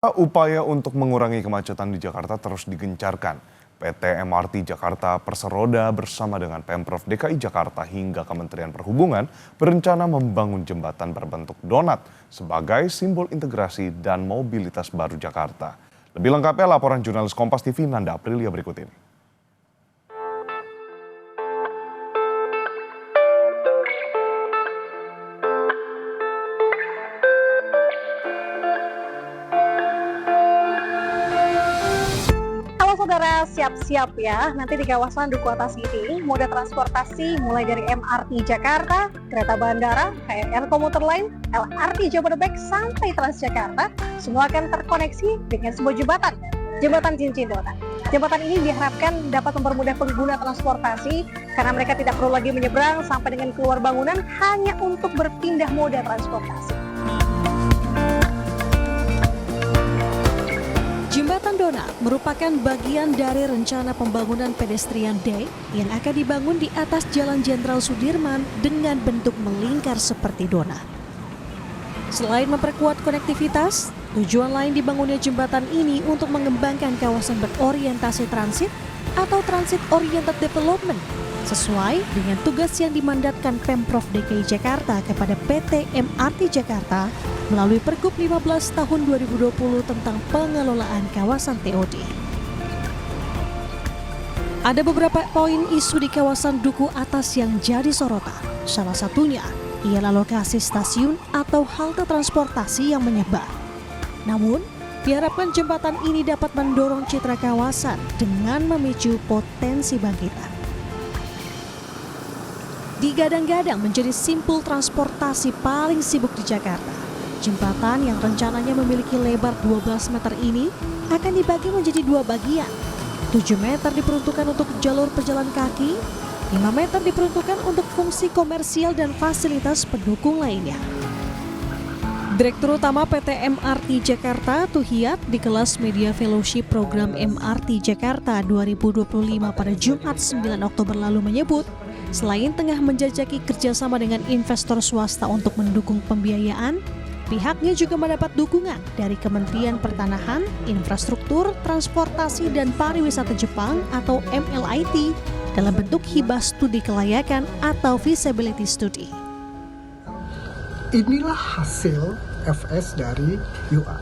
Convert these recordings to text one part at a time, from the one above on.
Upaya untuk mengurangi kemacetan di Jakarta terus digencarkan. PT MRT Jakarta Perseroda bersama dengan Pemprov DKI Jakarta hingga Kementerian Perhubungan berencana membangun jembatan berbentuk donat sebagai simbol integrasi dan mobilitas baru Jakarta. Lebih lengkapnya laporan jurnalis Kompas TV Nanda Aprilia berikut ini. Saudara siap-siap ya, nanti di kawasan Duku Atas ini moda transportasi mulai dari MRT Jakarta, kereta bandara, KRL komuter lain, LRT Jabodebek sampai Transjakarta semua akan terkoneksi dengan sebuah jembatan cincin donat. Jembatan ini diharapkan dapat mempermudah pengguna transportasi karena mereka tidak perlu lagi menyeberang sampai dengan keluar bangunan hanya untuk berpindah moda transportasi. Jembatan Donat merupakan bagian dari rencana pembangunan pedestrian day yang akan dibangun di atas Jalan Jenderal Sudirman dengan bentuk melingkar seperti donat. Selain memperkuat konektivitas, tujuan lain dibangunnya jembatan ini untuk mengembangkan kawasan berorientasi transit atau Transit Oriented Development sesuai dengan tugas yang dimandatkan Pemprov DKI Jakarta kepada PT MRT Jakarta melalui Pergub 15 tahun 2020 tentang pengelolaan kawasan TOD. Ada beberapa poin isu di kawasan Duku Atas yang jadi sorotan. Salah satunya ialah lokasi stasiun atau halte transportasi yang menyebar. Namun, diharapkan jembatan ini dapat mendorong citra kawasan dengan memicu potensi bangkitan. Digadang-gadang menjadi simpul transportasi paling sibuk di Jakarta. Jembatan yang rencananya memiliki lebar 12 meter ini akan dibagi menjadi dua bagian. 7 meter diperuntukkan untuk jalur pejalan kaki, 5 meter diperuntukkan untuk fungsi komersial dan fasilitas pendukung lainnya. Direktur Utama PT MRT Jakarta Tuhiyat di kelas Media Fellowship Program MRT Jakarta 2025 pada Jumat 9 Oktober lalu menyebut, selain tengah menjajaki kerjasama dengan investor swasta untuk mendukung pembiayaan, pihaknya juga mendapat dukungan dari Kementerian Pertanahan, Infrastruktur, Transportasi dan Pariwisata Jepang atau MLIT dalam bentuk hibah studi kelayakan atau feasibility study. Inilah hasil FS dari UA,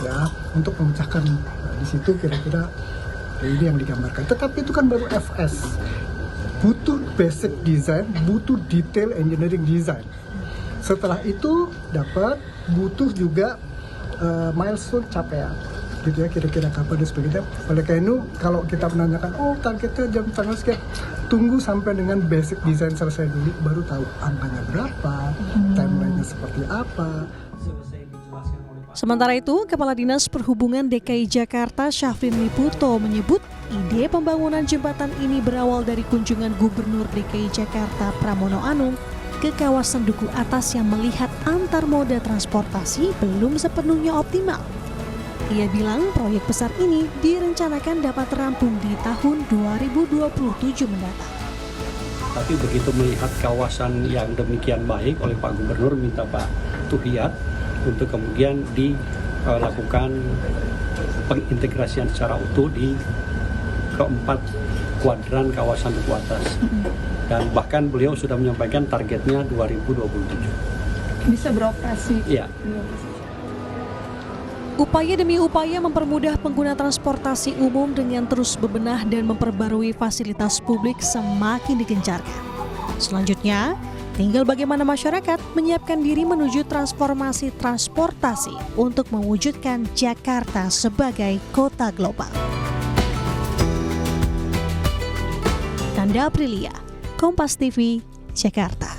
ya, untuk memecahkan di situ kira-kira ini yang digambarkan. Tetapi itu kan baru FS, butuh basic design, butuh detail engineering design. Setelah itu butuh juga milestone capaian, gitu ya, kira-kira kapan dan sebagainya. Oleh karena itu kalau kita menanyakan, targetnya jam tanggal sekian, tunggu sampai dengan basic design selesai dulu, baru tahu angkanya berapa, timelinenya seperti apa. Sementara itu, Kepala Dinas Perhubungan DKI Jakarta Syafrin Liputo menyebut ide pembangunan jembatan ini berawal dari kunjungan Gubernur DKI Jakarta Pramono Anung ke kawasan Duku Atas yang melihat antar moda transportasi belum sepenuhnya optimal. Ia bilang proyek besar ini direncanakan dapat rampung di tahun 2027 mendatang. Tapi begitu melihat kawasan yang demikian baik oleh Pak Gubernur, minta Pak Tuhiyat untuk kemudian dilakukan pengintegrasian secara utuh di keempat kuadran kawasan Duku Atas. Dan bahkan beliau sudah menyampaikan targetnya 2027. Bisa beroperasi? Iya. Upaya demi upaya mempermudah pengguna transportasi umum dengan terus bebenah dan memperbarui fasilitas publik semakin digencarkan. Selanjutnya, tinggal bagaimana masyarakat menyiapkan diri menuju transformasi transportasi untuk mewujudkan Jakarta sebagai kota global. Nanda Aprilia, Kompas TV, Jakarta.